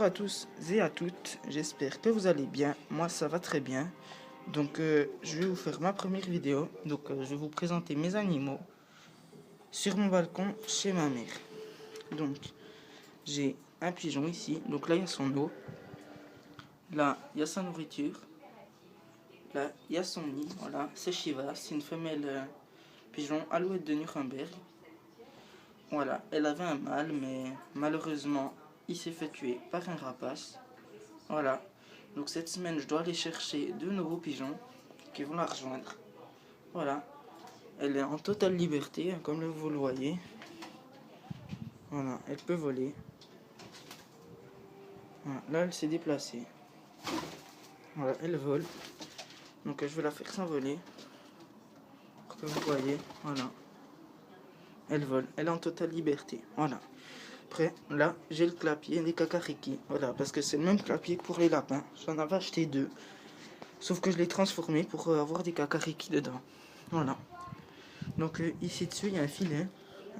Bonjour à tous et à toutes, j'espère que vous allez bien, moi ça va très bien. Donc je vais vous faire ma première vidéo, je vais vous présenter mes animaux sur mon balcon chez ma mère. Donc j'ai un pigeon ici, donc là il y a son eau, là il y a sa nourriture, là il y a son nid, voilà, c'est Shiva, c'est une femelle pigeon alouette de Nuremberg. Voilà, elle avait un mâle mais malheureusement il s'est fait tuer par un rapace. Voilà, donc cette semaine je dois aller chercher deux nouveaux pigeons qui vont la rejoindre. Voilà, elle est en totale liberté, comme vous le voyez. Voilà, elle peut voler. Voilà, là elle s'est déplacée. Voilà, elle vole. Donc je vais la faire s'envoler. Comme vous voyez, voilà. Elle vole, elle est en totale liberté. Voilà. Après, là, j'ai le clapier des kakariki. Voilà, parce que c'est le même clapier que pour les lapins. J'en avais acheté deux. Sauf que je l'ai transformé pour avoir des kakariki dedans. Voilà. Donc ici dessus, il y a un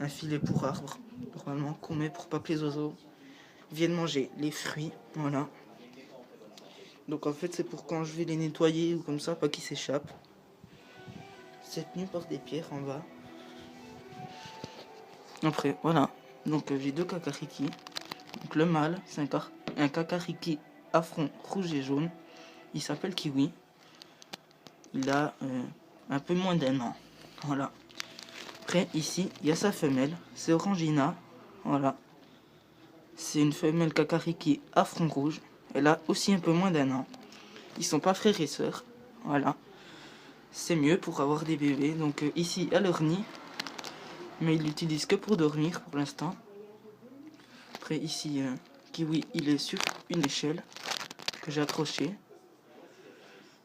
filet pour arbre, normalement, qu'on met pour pas que les oiseaux viennent manger les fruits. Voilà. Donc en fait, c'est pour quand je vais les nettoyer ou comme ça, pas qu'ils s'échappent. C'est tenu par des pierres en bas. Après, voilà. Donc j'ai deux kakariki. Donc le mâle, c'est un kakariki à front rouge et jaune. Il s'appelle Kiwi. Il a un peu moins d'un an. Voilà. Après, ici, il y a sa femelle. C'est Orangina. Voilà. C'est une femelle kakariki à front rouge. Elle a aussi un peu moins d'un an. Ils sont pas frères et sœurs. Voilà. C'est mieux pour avoir des bébés. Donc ici, à leur nid. Mais ils l'utilisent que pour dormir pour l'instant. Après, ici, Kiwi, il est sur une échelle que j'ai accrochée.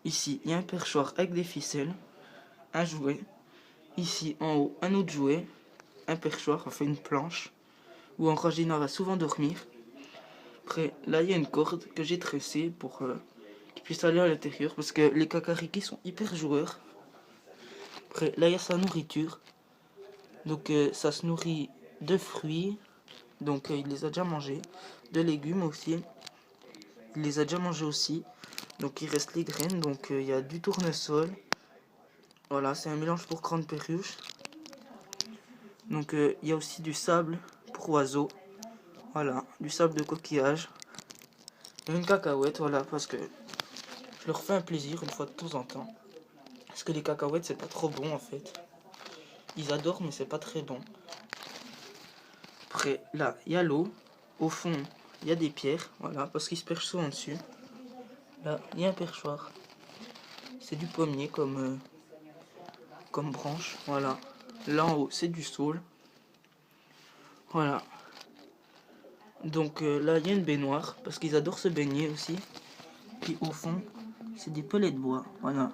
Ici, il y a un perchoir avec des ficelles. Un jouet. Ici, en haut, un autre jouet. Un perchoir, enfin une planche. Où Orangina va souvent dormir. Après, là, il y a une corde que j'ai tressée pour qu'ils puissent aller à l'intérieur. Parce que les kakariki sont hyper joueurs. Après, là, il y a sa nourriture. Donc, ça se nourrit de fruits. Donc, il les a déjà mangés. De légumes aussi. Il les a déjà mangés aussi. Donc, il reste les graines. Donc, il y a du tournesol. Voilà, c'est un mélange pour grande perruche. Donc, il y a aussi du sable pour oiseaux. Voilà, du sable de coquillage. Et une cacahuète, voilà, parce que je leur fais un plaisir une fois de temps en temps. Parce que les cacahuètes, c'est pas trop bon en fait. Ils adorent, mais c'est pas très bon. Après, là, il y a l'eau. Au fond, il y a des pierres, voilà, parce qu'ils se perchent souvent dessus. Là, il y a un perchoir. C'est du pommier comme branche, voilà. Là en haut, c'est du saule. Voilà. Donc là, il y a une baignoire, parce qu'ils adorent se baigner aussi. Puis au fond, c'est des pellets de bois, voilà.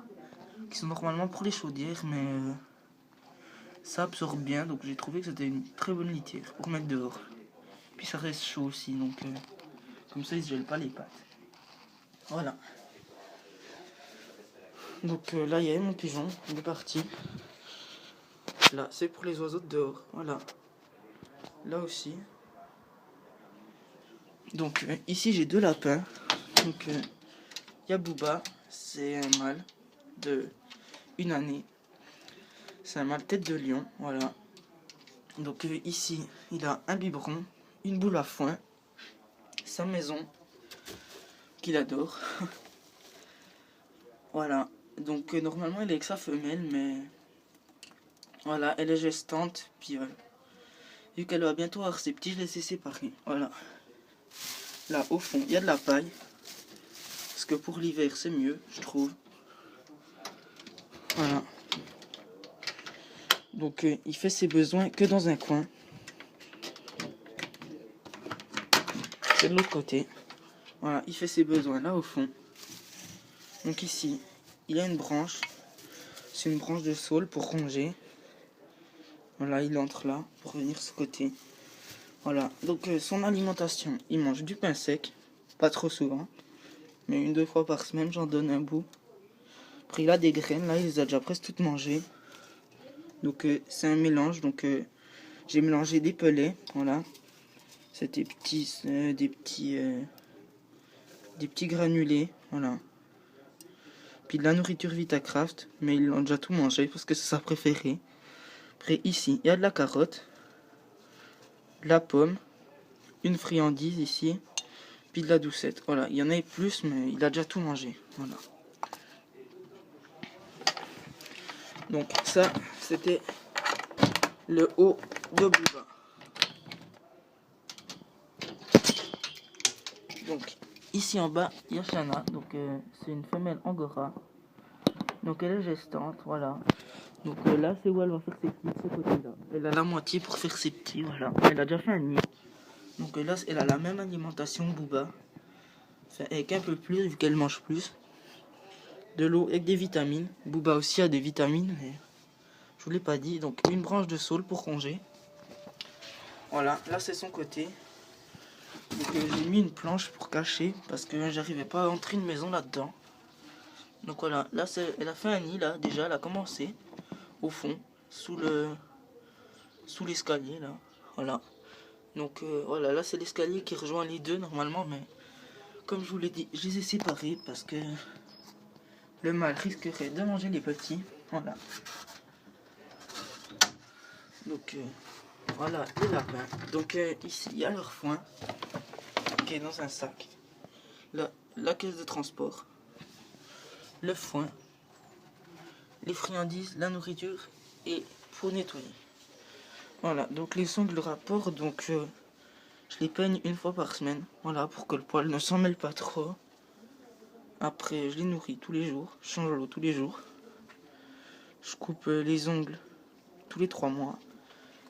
Qui sont normalement pour les chaudières, mais ça absorbe bien, donc j'ai trouvé que c'était une très bonne litière pour mettre dehors. Puis ça reste chaud aussi, donc comme ça ils se gèlent pas les pattes. Voilà. Donc là il y a mon pigeon, il est parti. Là c'est pour les oiseaux de dehors, voilà. Là aussi. Donc ici j'ai deux lapins. Donc il y a Booba, c'est un mâle de 1 année. C'est un mâle tête de lion, voilà. Donc ici il a un biberon, une boule à foin, sa maison qu'il adore. Voilà, donc normalement elle est avec sa femelle, mais voilà, elle est gestante, puis vu qu'elle va bientôt avoir ses petits, je les ai séparés. Voilà, là au fond il y a de la paille, parce que pour l'hiver c'est mieux, je trouve. Voilà, donc il fait ses besoins que dans un coin. C'est de l'autre côté. Voilà, il fait ses besoins là au fond. Donc ici, il y a une branche. C'est une branche de saule pour ronger. Voilà, il entre là pour venir ce côté. Voilà, donc son alimentation, il mange du pain sec. Pas trop souvent. Mais 1-2 fois par semaine, j'en donne un bout. Après, il a des graines. Là, il les a déjà presque toutes mangées. Donc c'est un mélange. Donc j'ai mélangé des pellets. Voilà. C'est des petits des petits granulés, voilà. Puis de la nourriture Vitacraft, mais ils l'ont déjà tout mangé parce que c'est sa préférée. Après ici, il y a de la carotte, de la pomme, une friandise ici, puis de la doucette. Voilà, il y en avait plus, mais il a déjà tout mangé. Voilà. Donc ça, c'était le haut de Booba. Donc ici en bas, il y a Shana. Donc c'est une femelle angora. Donc elle est gestante, voilà. Donc là, c'est où elle va faire ses petits de ce côté-là. Elle a la moitié pour faire ses petits, voilà. Elle a déjà fait un nid. Donc là, elle a la même alimentation que Booba. Enfin, avec un peu plus, vu qu'elle mange plus. De l'eau avec des vitamines. Booba aussi a des vitamines, mais je vous l'ai pas dit. Donc une branche de saule pour ronger. Voilà, là c'est son côté. Donc j'ai mis une planche pour cacher parce que j'arrivais pas à entrer une maison là-dedans. Donc voilà, là elle a fait un nid là, déjà elle a commencé au fond, sous l'escalier là. Voilà. Donc voilà, là c'est l'escalier qui rejoint les deux normalement, mais comme je vous l'ai dit, je les ai séparés parce que le mâle risquerait de manger les petits. Voilà. Donc voilà les lapins. Donc ici il y a leur foin qui est dans un sac. Là, la caisse de transport, le foin, les friandises, la nourriture et pour nettoyer. Voilà, donc les sons de le rapport, donc je les peigne une fois par semaine, voilà, pour que le poil ne s'en mêle pas trop. Après, je les nourris tous les jours, je change l'eau tous les jours. Je coupe les ongles tous les 3 mois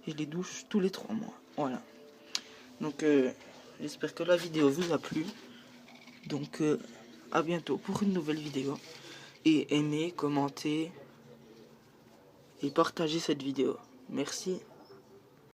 et je les douche tous les 3 mois. Voilà. Donc, j'espère que la vidéo vous a plu. Donc, à bientôt pour une nouvelle vidéo. Et aimez, commentez et partagez cette vidéo. Merci.